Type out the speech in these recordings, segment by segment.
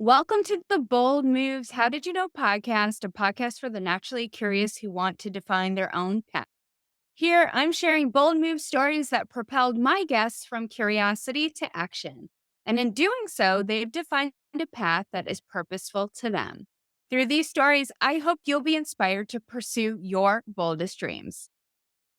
Welcome to the Bold Moves How Did You Know podcast, a podcast for the naturally curious who want to define their own path. Here, I'm sharing bold move stories that propelled my guests from curiosity to action. And in doing so, they've defined a path that is purposeful to them. Through these stories, I hope you'll be inspired to pursue your boldest dreams.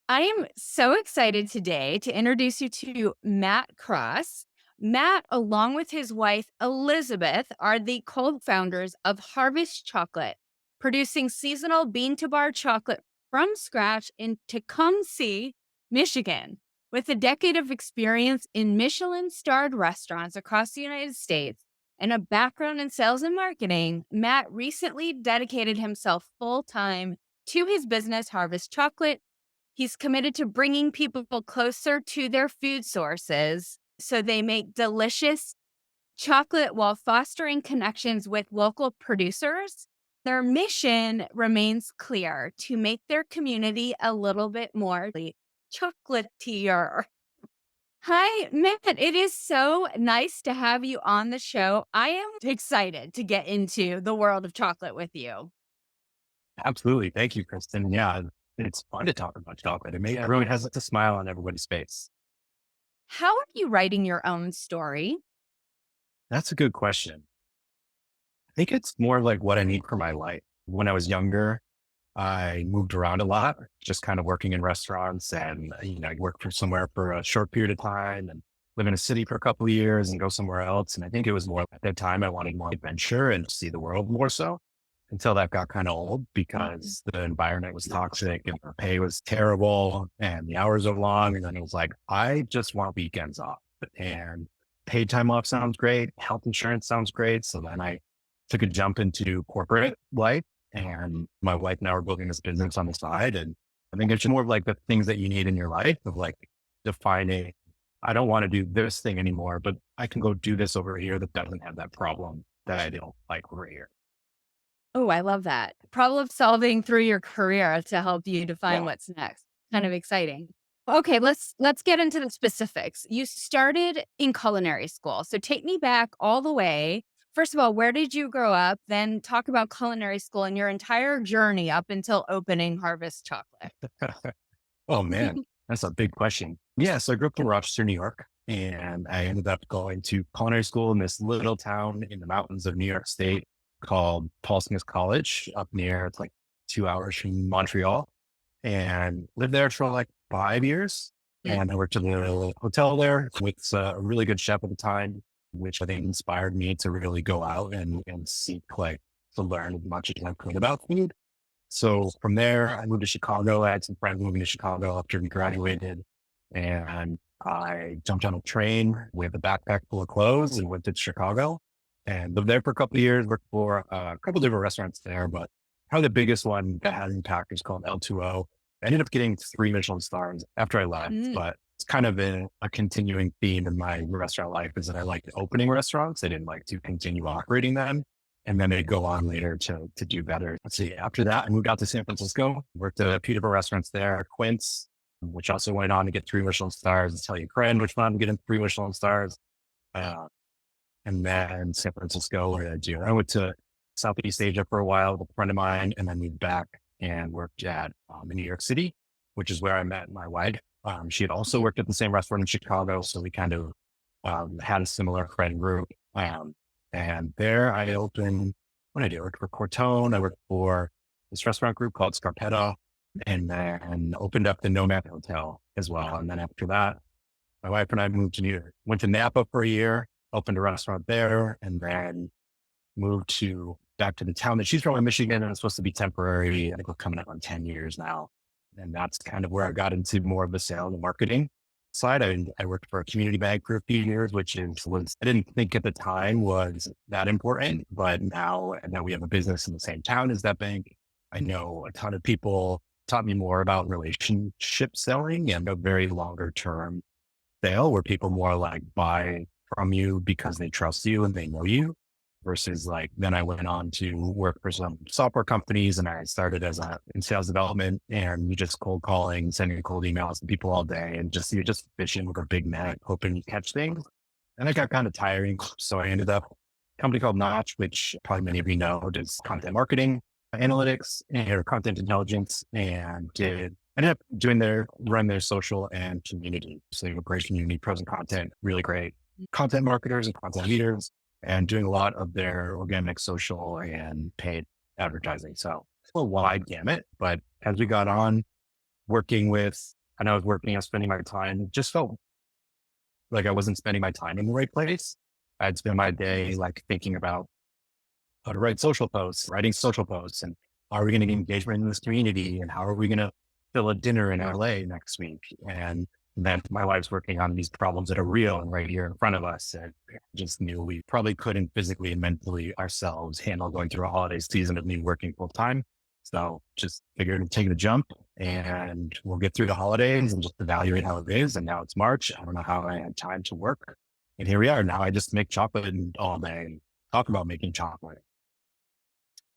I am so excited today to introduce you to Matt Cross. Matt, along with his wife, Elizabeth, are the co founders of Harvest Chocolate, producing seasonal bean to bar chocolate from scratch in Tecumseh, Michigan. With a decade of experience in Michelin starred restaurants across the United States and a background in sales and marketing, Matt recently dedicated himself full time to his business, Harvest Chocolate. He's committed to bringing people closer to their food sources so they make delicious chocolate while fostering connections with local producers. Their mission remains clear: to make their community a little bit more chocolatier. Hi, Matt. It is so nice to have you on the show. I am excited to get into the world of chocolate with you. Absolutely. Thank you, Kristen. Yeah, it's fun to talk about chocolate. Everyone has like a smile on everybody's face. How are you writing your own story? That's a good question. I think it's more like what I need for my life. When I was younger, I moved around a lot, just kind of working in restaurants and, I worked for somewhere for a short period of time and live in a city for a couple of years and go somewhere else. And I think it was more at that time, I wanted more adventure and see the world more so until that got kind of old because the environment was toxic and the pay was terrible and the hours are long. And then it was like, I just want weekends off and paid time off sounds great. Health insurance sounds great. So then I took a jump into corporate life and my wife and I were building this business on the side. And I think it's more of like the things that you need in your life of like defining, I don't want to do this thing anymore, but I can go do this over here that doesn't have that problem that I don't like over here. Oh, I love that. Problem solving through your career to help you define Yeah. what's next. Kind of exciting. Okay, let's get into the specifics. You started in culinary school. So take me back all the way. First of all, where did you grow up? Then talk about culinary school and your entire journey up until opening Harvest Chocolate. Oh man, that's a big question. Yeah. So I grew up in Rochester, New York, and I ended up going to culinary school in this little town in the mountains of New York State called Paul Smith College up near, it's like 2 hours from Montreal, and lived there for like 5 years. Mm. And I worked in a hotel there with a really good chef at the time, which I think inspired me to really go out and seek like to learn as much as I could about food. So from there, I moved to Chicago. I had some friends moving to Chicago after we graduated, and I jumped on a train with a backpack full of clothes and went to Chicago and lived there for a couple of years, worked for a couple of different restaurants there, but probably the biggest one that had impact is called L2O. I ended up getting 3 Michelin stars after I left, Mm. but it's kind of been a continuing theme in my restaurant life is that I liked opening restaurants. I didn't like to continue operating them. And then they go on later to do better. Let's see. After that, I moved out to San Francisco, worked at a few different restaurants there, Quint, which also went on to get 3 Michelin stars, Italian Cran, which went on to get 3 Michelin stars. Uh, and then San Francisco, what did I do? I went to Southeast Asia for a while with a friend of mine, and then moved back and worked at in New York City, which is where I met my wife. She had also worked at the same restaurant in Chicago, so we kind of had a similar friend group. And there I opened, what did I do? I worked for Cortone. I worked for this restaurant group called Scarpetta, and then opened up the Nomad Hotel as well. And then after that, my wife and I moved to New York, went to Napa for a year, opened a restaurant there, and then moved to back to the town that she's from in Michigan. And it's supposed to be temporary. I think we're coming up on 10 years now. And that's kind of where I got into more of the sales and marketing side. I worked for a community bank for a few years, which I didn't think at the time was that important, but now we have a business in the same town as that bank. I know a ton of people taught me more about relationship selling and a very longer term sale where people more like buy from you because they trust you and they know you versus like, then I went on to work for some software companies and I started in sales development and you just cold calling, sending cold emails to people all day and you're just fishing with a big net, hoping you catch things. And it got kind of tiring. So I ended up company called Notch, which probably many of you know, does content marketing, analytics, or content intelligence, and ended up run their social and community. So they have a great community, pros and content, really great content marketers and content leaders, and doing a lot of their organic social and paid advertising. So it's a wide gamut, but as we got on working with, and I was working, I was spending my time, it just felt like I wasn't spending my time in the right place. I'd spend my day like thinking about how to write social posts, writing social posts, and how are we going to get engagement in this community, and how are we going to fill a dinner in LA next week? And then my wife's working on these problems that are real and right here in front of us. And just knew we probably couldn't physically and mentally ourselves handle going through a holiday season of me working full time. So just figured to take the jump and we'll get through the holidays and just evaluate how it is. And now it's March. I don't know how I had time to work. And here we are. Now I just make chocolate all day and talk about making chocolate.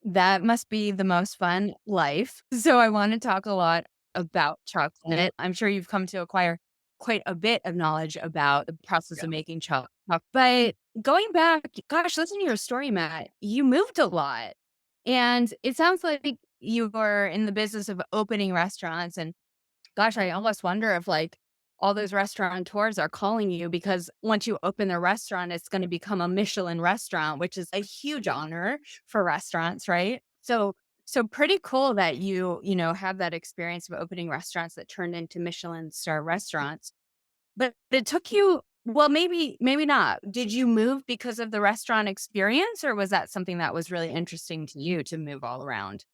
That must be the most fun life. So I want to talk a lot about chocolate. I'm sure you've come to acquire quite a bit of knowledge about the process of making chocolate. But going back, gosh, listen to your story, Matt. You moved a lot. And it sounds like you were in the business of opening restaurants. And gosh, I almost wonder if like all those restaurateurs are calling you because once you open their restaurant, it's going to become a Michelin restaurant, which is a huge honor for restaurants, right? So pretty cool that you have that experience of opening restaurants that turned into Michelin star restaurants. But it took you, well, maybe not. Did you move because of the restaurant experience, or was that something that was really interesting to you to move all around?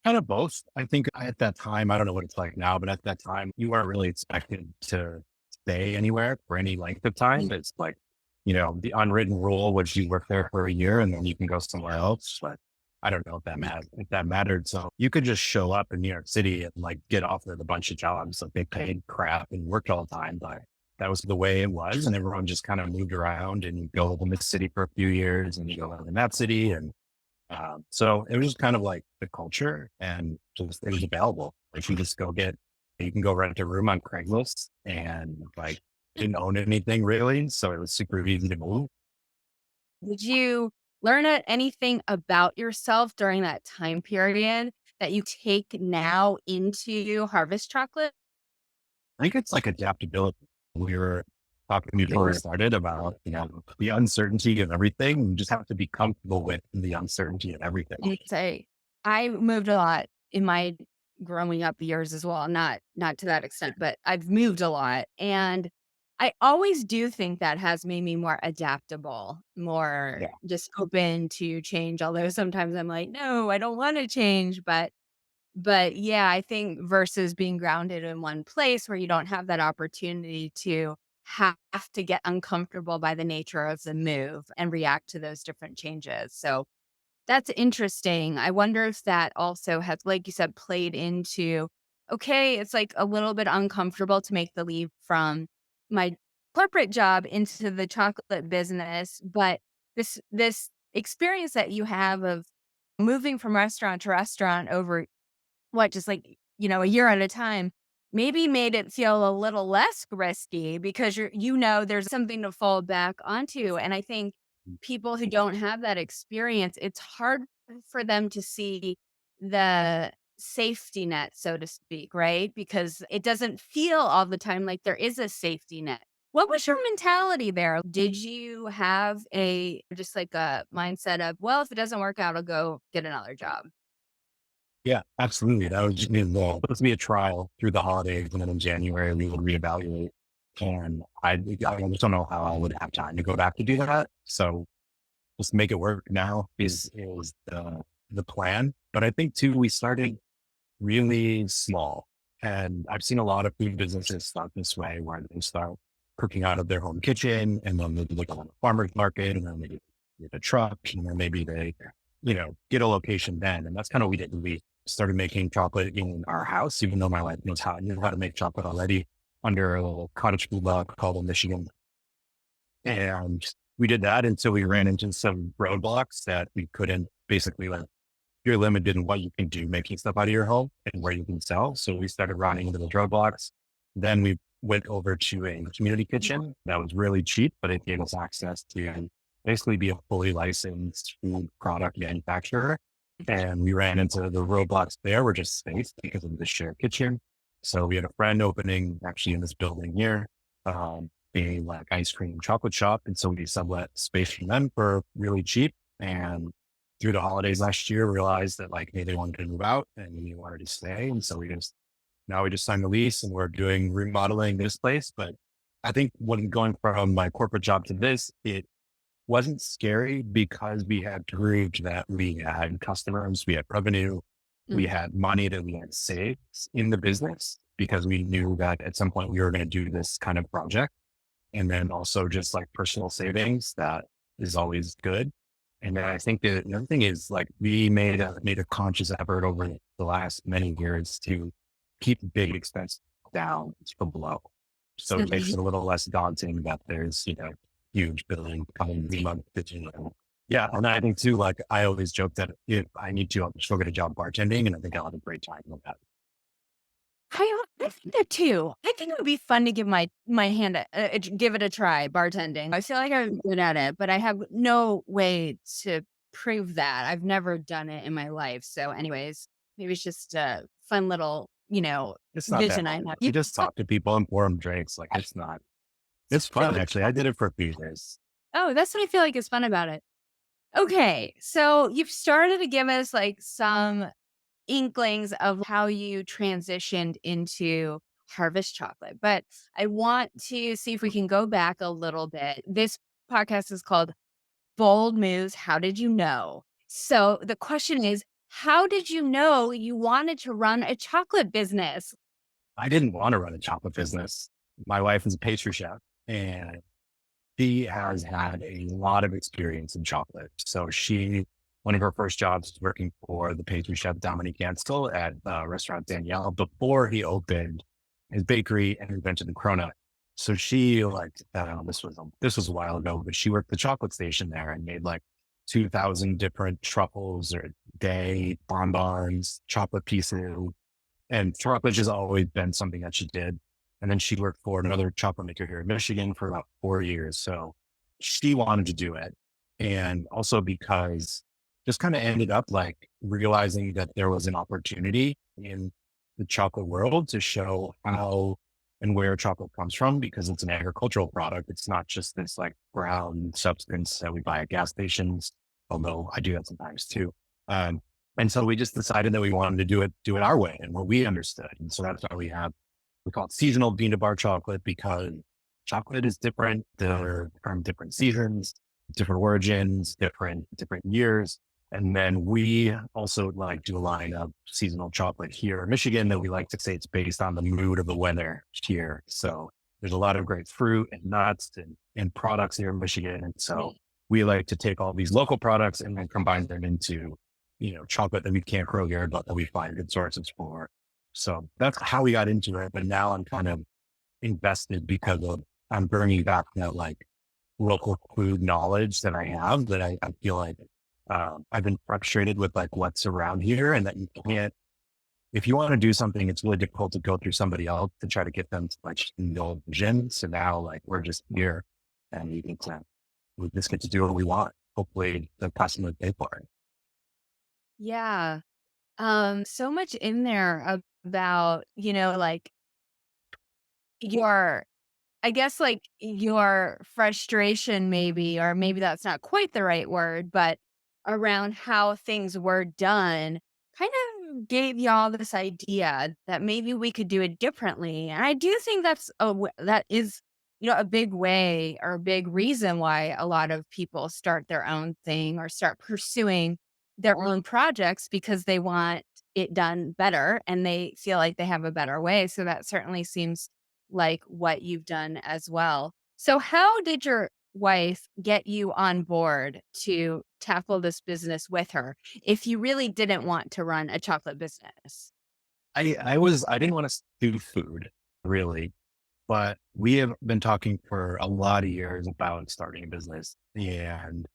Kind of both. I think at that time, I don't know what it's like now, but at that time, you weren't really expected to stay anywhere for any length of time. It's like, the unwritten rule was you work there for a year and then you can go somewhere else. But I don't know if that mattered. So you could just show up in New York City and like get offered a bunch of jobs. Like they paid crap and worked all the time, but that was the way it was. And everyone just kind of moved around and you go to this city for a few years and you go live in that city. And so it was just kind of like the culture and just it was available. Like you can go rent a room on Craigslist and like didn't own anything really. So it was super easy to move. Did you learn anything about yourself during that time period that you take now into Harvest Chocolate? I think it's like adaptability. We were talking before we started about, the uncertainty of everything. You just have to be comfortable with the uncertainty of everything. Say, I moved a lot in my growing up years as well. Not to that extent, but I've moved a lot. And I always do think that has made me more adaptable, more Yeah. just open to change. Although sometimes I'm like, no, I don't want to change. But yeah, I think versus being grounded in one place where you don't have that opportunity to have to get uncomfortable by the nature of the move and react to those different changes. So that's interesting. I wonder if that also has, like you said, played into, okay, it's like a little bit uncomfortable to make the leap from my corporate job into the chocolate business, but this experience that you have of moving from restaurant to restaurant over just like, a year at a time, maybe made it feel a little less risky because there's something to fall back onto. And I think people who don't have that experience, it's hard for them to see the safety net, so to speak, right? Because it doesn't feel all the time like there is a safety net. What was your mentality there? Did you have just like a mindset of, well, if it doesn't work out, I'll go get another job? Yeah, absolutely. That was just supposed to be a trial through the holidays. And then in January, we would reevaluate. And I just don't know how I would have time to go back to do that. So just make it work now is the plan. But I think too, we started really small. And I've seen a lot of food businesses start this way where they start cooking out of their home kitchen and then they look on a farmer's market and then they get a truck and then maybe they, get a location then. And that's kind of what we did. We started making chocolate in our house, even though my wife knew how to make chocolate already under a little cottage food log called a Michigan. And we did that until we ran into some roadblocks that we couldn't basically like you're limited in what you can do making stuff out of your home and where you can sell. So we started running into the roadblocks. Then we went over to a community kitchen that was really cheap, but it gave us access to basically be a fully licensed food product manufacturer. And we ran into the roadblocks there were just space because of the shared kitchen. So we had a friend opening actually in this building here, a like ice cream chocolate shop. And so we sublet space from them for really cheap. And through the holidays last year, realized that like, hey, they wanted to move out and we wanted to stay. And so now we just signed the lease and we're doing remodeling this place. But I think when going from my corporate job to this, it wasn't scary because we had proved that we had customers, we had revenue, we Mm. had money that we had saved in the business because we knew that at some point we were going to do this kind of project. And then also just like personal savings that is always good. And then I think that the other thing is like we made a conscious effort over the last many years to keep big expense down from below. So it makes it a little less daunting that there's, huge billing coming the month. Yeah. And I think too, like I always joke that if I need to, I'll just go get a job bartending and I think I'll have a great time with that. I think that too. I think it would be fun to give my hand give it a try, bartending. I feel like I'm good at it, but I have no way to prove that. I've never done it in my life. So, anyways, maybe it's just a fun little, It's not that vision I hard. have. You just talk to people and pour them drinks. Like it's fun actually. I did it for a few years. Oh, that's what I feel like is fun about it. Okay, so you've started to give us like some inklings of how you transitioned into harvest chocolate. But I want to see if we can go back a little bit. This podcast is called Bold Moves. How did you know? So the question is, how did you know you wanted to run a chocolate business? I didn't want to run a chocolate business. My wife is a pastry chef and she has had a lot of experience in chocolate. So one of her first jobs was working for the pastry chef Dominique Ganstel at restaurant Danielle before he opened his bakery and invented the cronut. So she like, this was a while ago, but she worked the chocolate station there and made like 2,000 different truffles or day bonbons, chocolate pieces, and chocolate has always been something that she did. And then she worked for another chocolate maker here in Michigan for about 4 years. So she wanted to do it. And also because just kind of ended up like realizing that there was an opportunity in the chocolate world to show how and where chocolate comes from because it's an agricultural product. It's not just this like brown substance that we buy at gas stations, although I do that sometimes too. Um, and so we just decided that we wanted to do it our way and what we understood. And so that's why we call it seasonal bean to bar chocolate because chocolate is different. They're from different seasons, different origins, different years. And then we also like do a line of seasonal chocolate here in Michigan that we like to say it's based on the mood of the weather here. So there's a lot of great fruit and nuts and products here in Michigan. And so we like to take all these local products and then combine them into, chocolate that we can't grow here, but that we find good sources for. So that's how we got into it. But now I'm kind of invested because I'm bringing back that like local food knowledge that I have that I feel like I've been frustrated with like what's around here and that you can't, if you want to do something, it's really difficult to go through somebody else to try to get them to like indulge vision. So now like we're just here and we just get to do what we want. Hopefully the customer pay for it. Yeah. So much in there about, like your I guess, like, your frustration maybe, or maybe that's not quite the right word, but around how things were done kind of gave y'all this idea that maybe we could do it differently, and I do think that is, a big way or a big reason why a lot of people start their own thing or start pursuing their own projects because they want it done better and they feel like they have a better way, so that certainly seems like what you've done as well. So, how did your wife get you on board to tackle this business with her if you really didn't want to run a chocolate business? I didn't want to do food really, but we have been talking for a lot of years about starting a business. And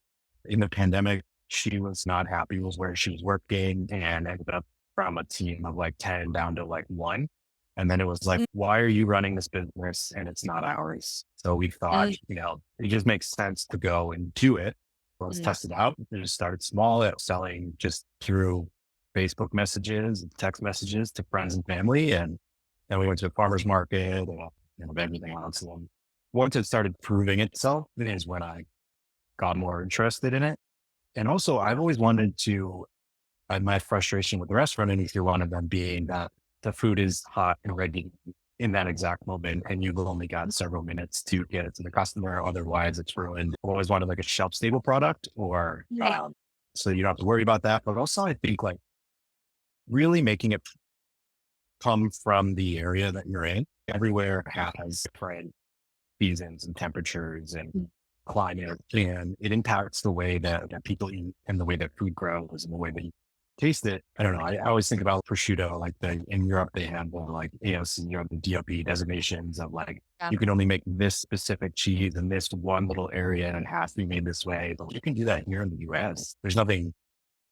in the pandemic, she was not happy with where she was working and ended up from a team of like 10 down to like one. And then it was like, why are you running this business and it's not ours? So we thought, Mm, it just makes sense to go and do it. let's Mm. test it out. And just started small at selling just through Facebook messages and text messages to friends and family. And then we went to a farmer's market and everything else. And then once it started proving itself is when I got more interested in it. And also I've always wanted to, my frustration with the restaurant industry, one of them being that the food is hot and ready in that exact moment, and you've only got several minutes to get it to the customer. Otherwise, it's ruined. I always wanted like a shelf stable product, or Right. so you don't have to worry about that. But also, I think like really making it come from the area that you're in. Everywhere has different seasons and temperatures and climate, and it impacts the way that people eat and the way that food grows and the way that you taste it. I don't know. I always think about prosciutto, like in Europe, they have the like AOC, the DOP designations of like, Yeah. you can only make this specific cheese in this one little area and it has to be made this way. But you can do that here in the US. There's nothing,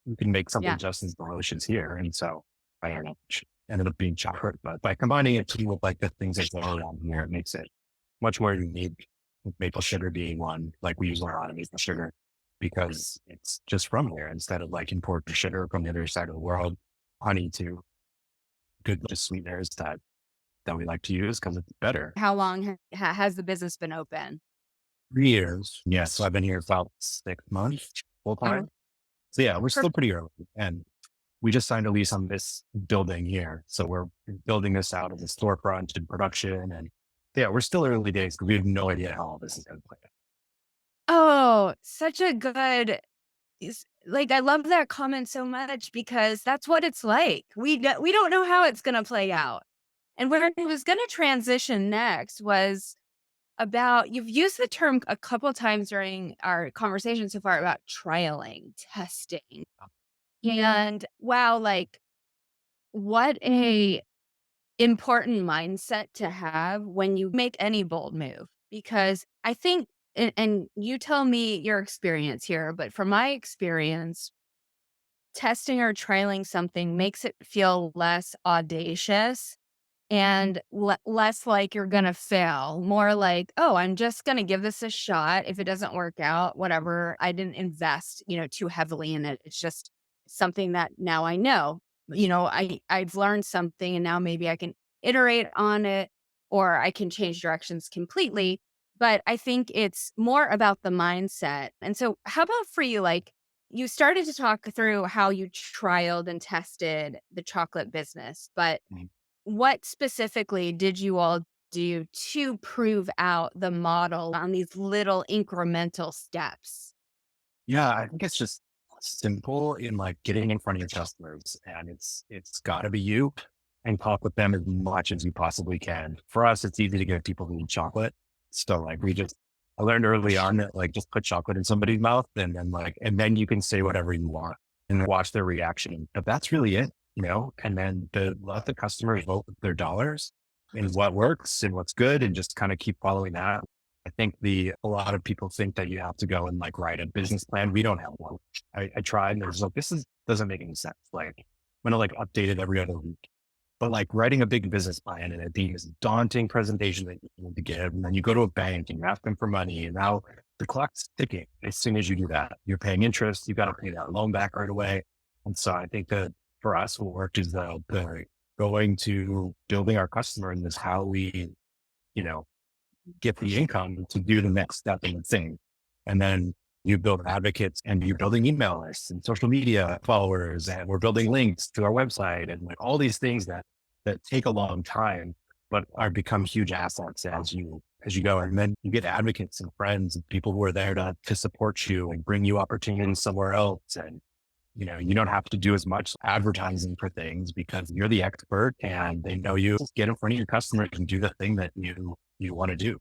you can make something Yeah. just as delicious here. And so I don't know, ended up being chocolate, but by combining it too with like the things that go around here, it makes it much more unique, with maple sugar being one. Like we use a lot of maple sugar because it's just from here instead of like imported sugar from the other side of the world. Honey too, good just sweeteners that we like to use because it's better. How long has the business been open? 3 years. Yeah. So I've been here about 6 months full Oh, time. So yeah, we're still perfect. pretty early and we just signed a lease on this building here. So we're building this out as a storefront and production. And yeah, we're still early days because we have no idea how all this is going to play out. Oh, such a good like, I love that comment so much because that's what it's like. We don't know how it's gonna play out. And where I was gonna transition next was about you've used the term a couple times during our conversation so far about trialing, testing. And wow, like, what a important mindset to have when you make any bold move, because I think and you tell me your experience here, but from my experience, testing or trialing something makes it feel less audacious and less like you're gonna fail, more like, "Oh, I'm just gonna give this a shot. If it doesn't work out, whatever. I didn't invest, too heavily in it. It's just something that now I know. I've learned something and now maybe I can iterate on it or I can change directions completely." But I think it's more about the mindset. And so how about for you, like, you started to talk through how you trialed and tested the chocolate business, but Mhm. what specifically did you all do to prove out the model on these little incremental steps? Yeah, I think it's just simple in like getting in front of your customers and it's gotta be you and talk with them as much as you possibly can. For us, it's easy to get people to eat chocolate. So like I learned early on that like just put chocolate in somebody's mouth and then you can say whatever you want and watch their reaction. But that's really it, and then let the customers vote with their dollars and what works and what's good and just kind of keep following that. I think a lot of people think that you have to go and like write a business plan. We don't have one. I tried and there's like, doesn't make any sense. Like I'm going to like update it every other week, but like writing a big business plan and it being this daunting presentation that you need to give. And then you go to a bank and you ask them for money and now the clock's ticking. As soon as you do that, you're paying interest. You got to pay that loan back right away. And so I think that for us, what worked is the going to building our customer and this how we, you know, get the income to do the next step in the thing. And then you build advocates and you're building email lists and social media followers, and we're building links to our website and like all these things that take a long time, but are become huge assets as you go. And then you get advocates and friends and people who are there to support you and bring you opportunities somewhere else. And you don't have to do as much advertising for things because you're the expert and they know you. Just get in front of your customers and do the thing that you want to do.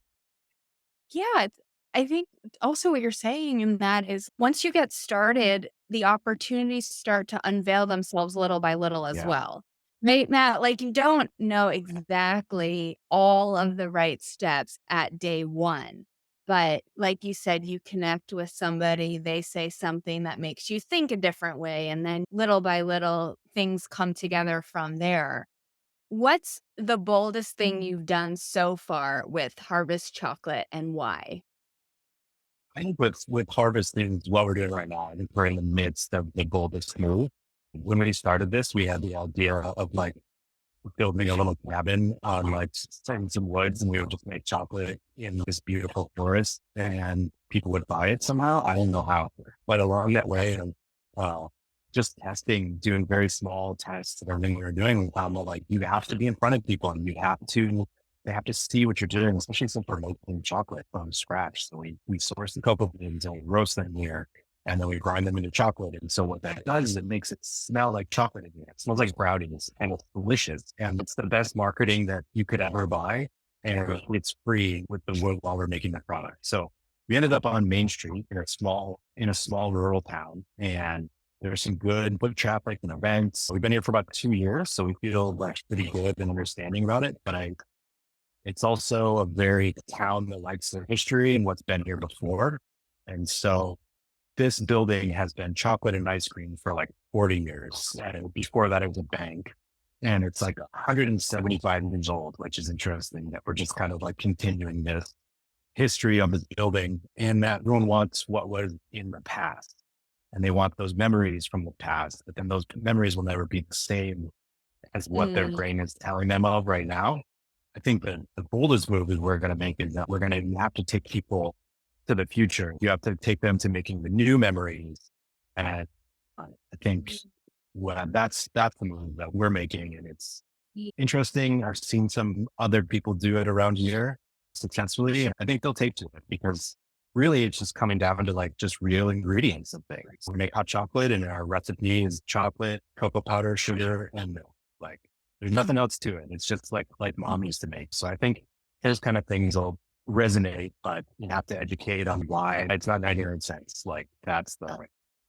Yeah, I think also what you're saying in that is once you get started, the opportunities start to unveil themselves little by little as Yeah. well. Right, Matt? Like you don't know exactly all of the right steps at day one. But like you said, you connect with somebody, they say something that makes you think a different way. And then little by little, things come together from there. What's the boldest thing you've done so far with Harvest Chocolate and why? I think with harvesting, what we're doing right now, I think we're in the midst of the boldest move. When we started this, we had the idea of like building a little cabin on like some woods, and we would just make chocolate in this beautiful forest, and people would buy it somehow. I don't know how, but along that way, and uh, just testing, doing very small tests of everything we were doing, we found that like you have to be in front of people, and they have to see what you're doing, especially since we're making chocolate from scratch. So we source the cocoa beans and we roast them here, and then we grind them into chocolate. And so what that does is it makes it smell like chocolate again. It smells like brownies, and it's delicious. And it's the best marketing that you could ever buy. And it's free with the wood while we're making the product. So we ended up on Main Street in a small rural town, and there's some good foot traffic and events. We've been here for about 2 years, so we feel like pretty good and understanding about it. But it's also a very town that likes their history and what's been here before. And so this building has been chocolate and ice cream for like 40 years. And before that, it was a bank. And it's like 175 years old, which is interesting that we're just kind of like continuing this history of this building, and that everyone wants what was in the past. And they want those memories from the past, but then those memories will never be the same as what their Mm, brain is telling them of right now. I think that the boldest move is we're going to make is that we're going to have to take people to the future. You have to take them to making the new memories. And I think that's the move that we're making. And it's interesting. I've seen some other people do it around here successfully. I think they'll take to it because really it's just coming down to like just real ingredients of things. We make hot chocolate, and our recipe is chocolate, cocoa powder, sugar, and milk. Like there's nothing else to it. It's just like mom used to make. So I think those kind of things will resonate, but you have to educate on why it's not 99 cents. Like that's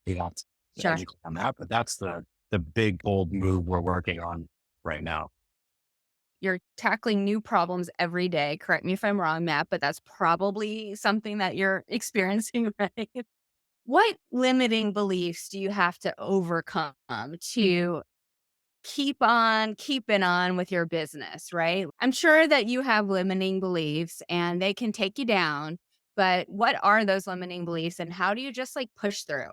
you have to sure. educate on that, but that's the big bold move we're working on right now. You're tackling new problems every day. Correct me if I'm wrong, Matt, but that's probably something that you're experiencing, right? What limiting beliefs do you have to overcome to keep on keeping on with your business, right? I'm sure that you have limiting beliefs and they can take you down, but what are those limiting beliefs and how do you just like push through?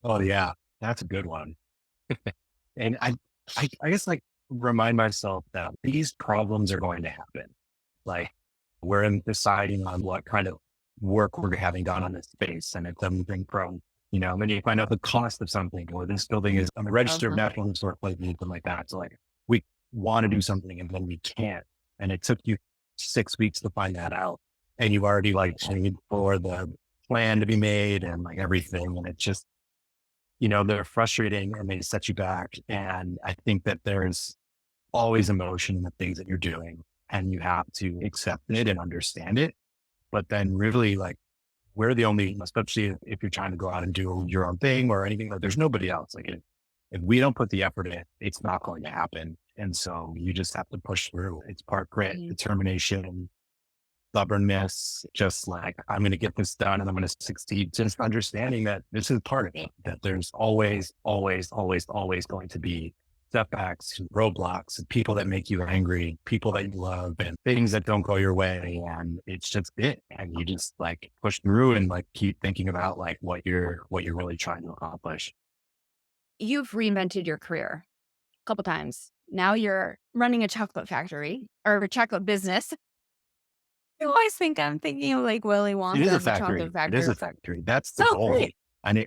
Oh yeah, that's a good one. And I guess like remind myself that these problems are going to happen. Like we're deciding on what kind of work we're having done on this space. And it's everything from, then you find out the cost of something, or this building is on the register of Uh-huh. National Historic Places, something like that. So like we want to do something and then we can't. And it took you 6 weeks to find that out. And you've already like paid for the plan to be made and like everything. And it's just, they're frustrating and they set you back. And I think that there's always emotion in the things that you're doing, and you have to accept it and understand it. But then really like we're the only, especially if you're trying to go out and do your own thing or anything, like there's nobody else. Like if we don't put the effort in, it's not going to happen. And so you just have to push through. It's part grit, Mm. determination, stubbornness, just like, I'm going to get this done and I'm going to succeed. Just understanding that this is part of it, that there's always, always, always, always going to be setbacks, roadblocks, and people that make you angry, people that you love, and things that don't go your way. And it's just it. And you just like push through and like keep thinking about like what you're really trying to accomplish. You've reinvented your career a couple times. Now you're running a chocolate factory or a chocolate business. I always think I'm thinking of like Willy It is Wonka a and the chocolate factory. It is factory. a factory. That's the So goal. great. And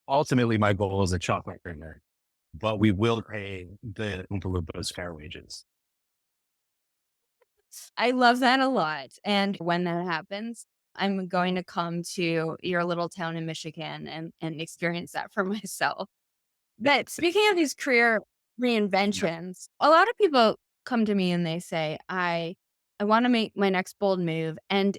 ultimately my goal is a chocolate printer, but we will pay the Oompa Loompas fair wages. I love that a lot. And when that happens, I'm going to come to your little town in Michigan and experience that for myself. But speaking of these career Yeah. reinventions, a lot of people come to me and they say, I want to make my next bold move. And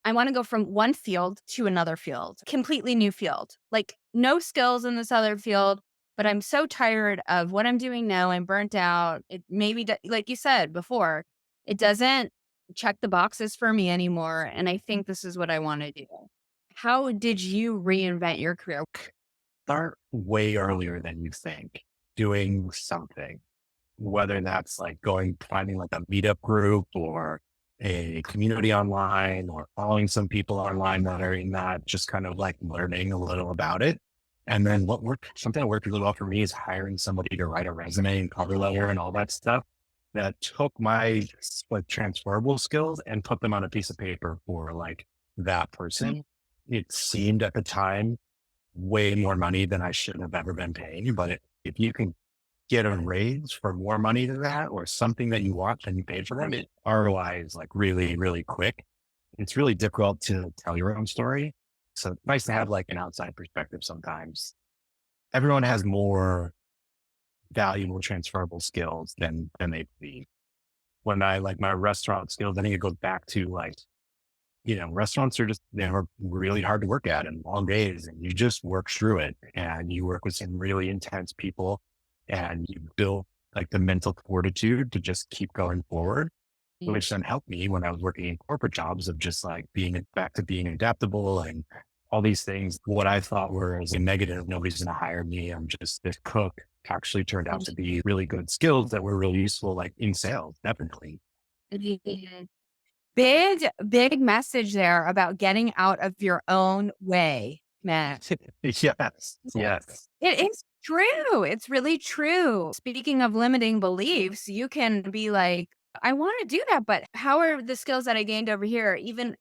I want to go from one field to another field, completely new field, like no skills in this other field. But I'm so tired of what I'm doing now. I'm burnt out. It maybe, like you said before, it doesn't check the boxes for me anymore. And I think this is what I want to do. How did you reinvent your career? Start way earlier than you think doing something, whether that's like finding like a meetup group or a community online or following some people online that are in that, just kind of like learning a little about it. And then something that worked really well for me is hiring somebody to write a resume and cover letter and all that stuff that took my like transferable skills and put them on a piece of paper for like that person. It seemed at the time way more money than I should have ever been paying. But if you can get a raise for more money than that or something that you want and you paid for them, it ROI is like really, really quick. It's really difficult to tell your own story. So it's nice to have like an outside perspective sometimes. Everyone has more valuable transferable skills than they be. When I like my restaurant skills, I think it goes back to like, restaurants are just, they're really hard to work at and long days and you just work through it and you work with some really intense people and you build like the mental fortitude to just keep going forward, which then helped me when I was working in corporate jobs of just like being back to being adaptable and all these things. What I thought were as a negative, nobody's going to hire me. I'm just this cook actually turned out to be really good skills that were really useful, like in sales, definitely. Mhm. Big, big message there about getting out of your own way, Matt. Yes. Yes. It is true. It's really true. Speaking of limiting beliefs, you can be like, I want to do that, but how are the skills that I gained over here even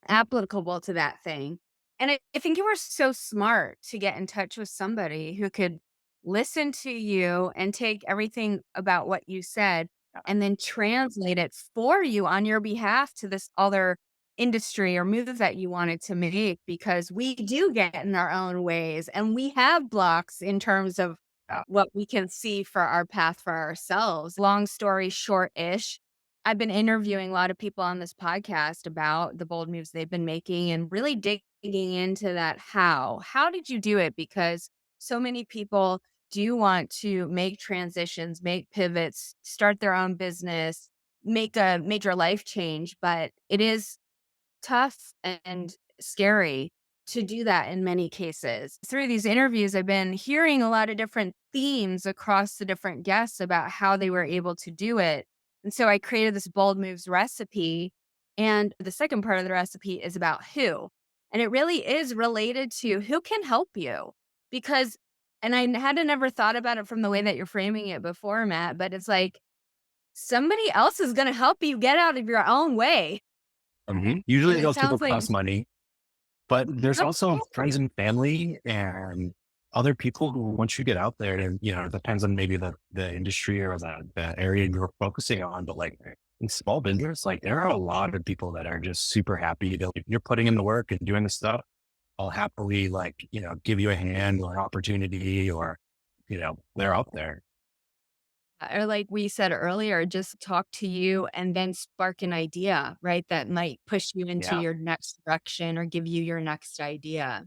applicable to that thing? And I think you were so smart to get in touch with somebody who could listen to you and take everything about what you said and then translate it for you on your behalf to this other industry or move that you wanted to make, because we do get in our own ways and we have blocks in terms of Yeah. what we can see for our path for ourselves. Long story short-ish, I've been interviewing a lot of people on this podcast about the bold moves they've been making and really digging into that how. How did you do it? Because so many people do want to make transitions, make pivots, start their own business, make a major life change, but it is tough and scary to do that in many cases. Through these interviews, I've been hearing a lot of different themes across the different guests about how they were able to do it. And so I created this bold moves recipe. And the second part of the recipe is about who. And it really is related to who can help you. Because, and I hadn't never thought about it from the way that you're framing it before, Matt, but it's like somebody else is going to help you get out of your own way. And Usually it those people sounds like cost money, but there's also friends and family and other people who, once you get out there and, it depends on maybe the industry or the area you're focusing on, but like in small business, like there are a lot of people that are just super happy that if you're putting in the work and doing the stuff, I'll happily like, give you a hand or an opportunity or, they're out there. or like we said earlier, just talk to you and then spark an idea, right? That might push you into Yeah. your next direction or give you your next idea.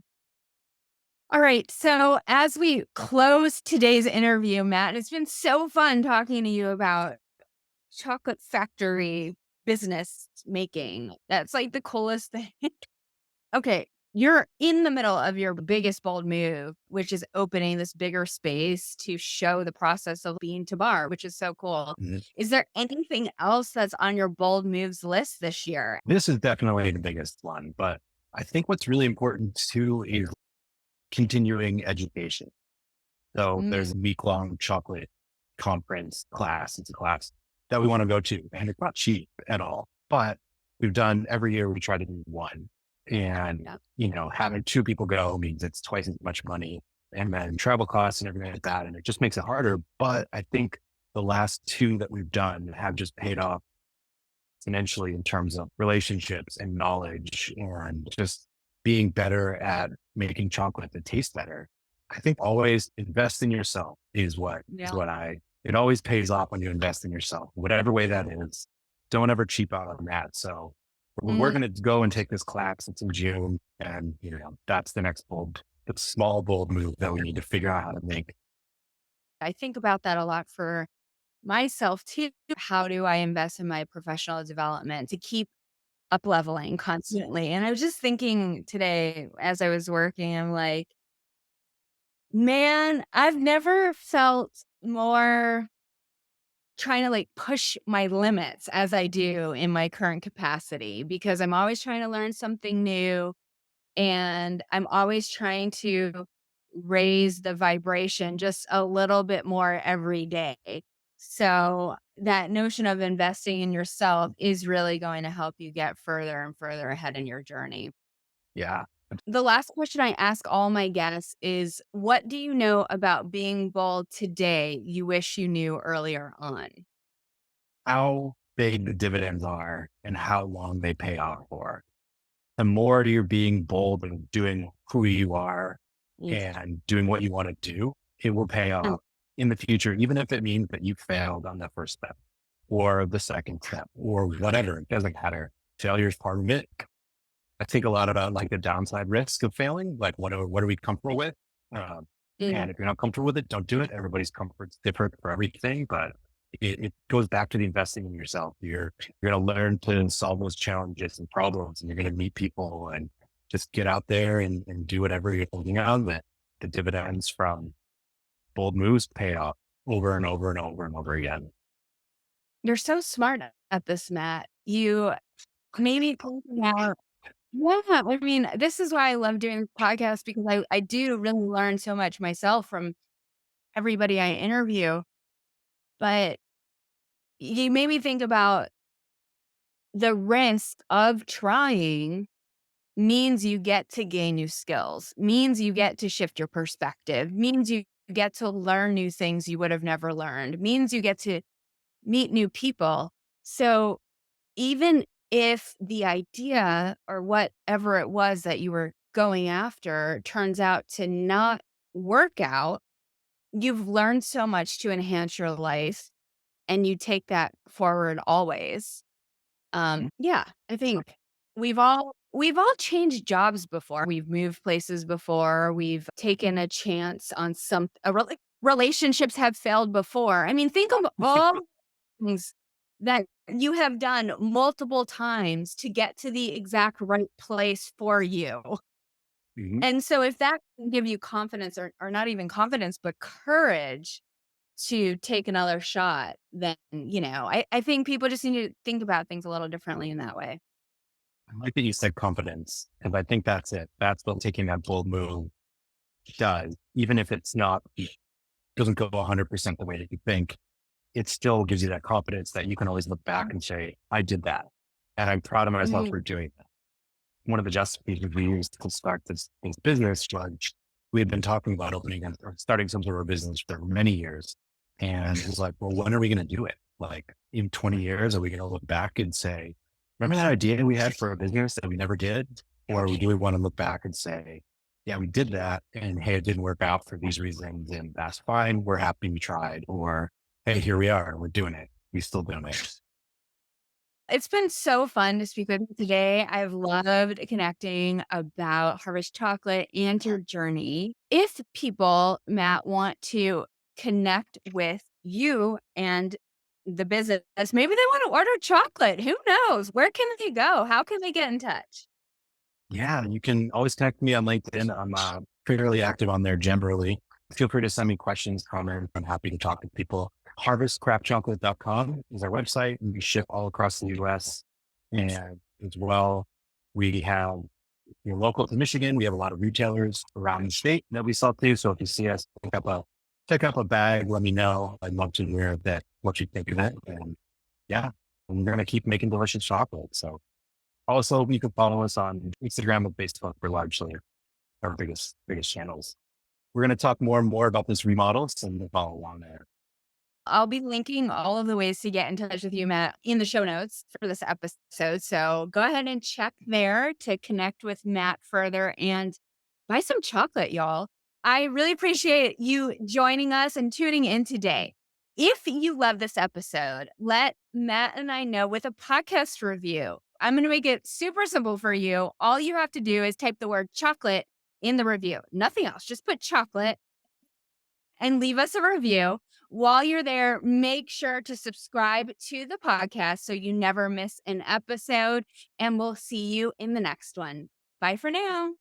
All right. So as we close today's interview, Matt, it's been so fun talking to you about chocolate factory business making. That's like the coolest thing. Okay. You're in the middle of your biggest bold move, which is opening this bigger space to show the process of bean to bar, which is so cool. Mhm. Is there anything else that's on your bold moves list this year? This is definitely the biggest one, but I think what's really important too is continuing education. So Mm, there's a week long chocolate conference class. It's a class that we want to go to, and it's not cheap at all, but we've done every year, we try to do one. And, yeah. having two people go means it's twice as much money and then travel costs and everything like that. And it just makes it harder. But I think the last two that we've done have just paid off exponentially in terms of relationships and knowledge and just being better at making chocolate that tastes better. I think always invest in yourself is Yeah. what it always pays off when you invest in yourself, whatever way that is. Don't ever cheap out on that. So we're Mm, going to go and take this class. It's in June. And, that's the next the small, bold move that we need to figure out how to make. I think about that a lot for myself too. How do I invest in my professional development to keep up leveling constantly? And I was just thinking today as I was working, I'm like, man, I've never felt more trying to like push my limits as I do in my current capacity because I'm always trying to learn something new and I'm always trying to raise the vibration just a little bit more every day. So that notion of investing in yourself is really going to help you get further and further ahead in your journey. Yeah. The last question I ask all my guests is what do you know about being bold today you wish you knew earlier on? How big the dividends are and how long they pay off for. The more you're being bold and doing who you are Mm. and doing what you want to do, it will pay Mm. off in the future, even if it means that you failed on the first step or the second step or whatever. It doesn't matter. Failure is part of it. I think a lot about like the downside risk of failing. Like what are we comfortable with? Um, Mm. and if you're not comfortable with it, don't do it. Everybody's comfort's different for everything, but it goes back to the investing in yourself. You're going to learn to solve those challenges and problems, and you're going to meet people and just get out there and do whatever you're thinking of. That the dividends from bold moves pay off over and over and over and over again. You're so smart at this, Matt. You maybe pointing out. Yeah, I mean, this is why I love doing this podcast because I do really learn so much myself from everybody I interview. But you made me think about the risk of trying means you get to gain new skills, means you get to shift your perspective, means you get to learn new things you would have never learned, means you get to meet new people. So even if the idea or whatever it was that you were going after turns out to not work out, you've learned so much to enhance your life and you take that forward always. Yeah, I think we've all changed jobs before. We've moved places before. We've taken a chance on relationships have failed before. I mean, think of all things that you have done multiple times to get to the exact right place for you. Mhm. And so if that can give you confidence or not even confidence, but courage to take another shot, then, I think people just need to think about things a little differently in that way. I like that you said confidence, because I think that's it. That's what taking that bold move does. Even if it's not, doesn't go 100% the way that you think, it still gives you that confidence that you can always look back and say, I did that. And I'm proud of myself Mhm. for doing that. One of the justifications we used to start this business was we had been talking about opening or starting some sort of business for many years. And it was like, well, when are we going to do it? Like in 20 years, are we going to look back and say, remember that idea we had for a business that we never did? Or do we want to look back and say, yeah, we did that and hey, it didn't work out for these reasons and that's fine. We're happy we tried. Or hey, here we are. We're doing it. We still doing it. It's been so fun to speak with you today. I've loved connecting about Harvest Chocolate and your journey. If people, Matt, want to connect with you and the business, maybe they want to order chocolate. Who knows? Where can they go? How can they get in touch? Yeah, you can always connect me on LinkedIn. I'm fairly active on there generally. Feel free to send me questions, comments. I'm happy to talk to people. Harvestcraftchocolate.com is our website. We ship all across the US. And as well, we have, local to Michigan, we have a lot of retailers around the state that we sell to. So if you see us pick up a bag, let me know. I'd love to hear what you think of it. And yeah, we're going to keep making delicious chocolate. So also, you can follow us on Instagram and Facebook. We're largely our biggest channels. We're going to talk more and more about this remodel, so you can follow along there. I'll be linking all of the ways to get in touch with you, Matt, in the show notes for this episode. So go ahead and check there to connect with Matt further and buy some chocolate, y'all. I really appreciate you joining us and tuning in today. If you love this episode, let Matt and I know with a podcast review. I'm going to make it super simple for you. All you have to do is type the word chocolate in the review. Nothing else. Just put chocolate and leave us a review. While you're there, make sure to subscribe to the podcast so you never miss an episode. And we'll see you in the next one. Bye for now.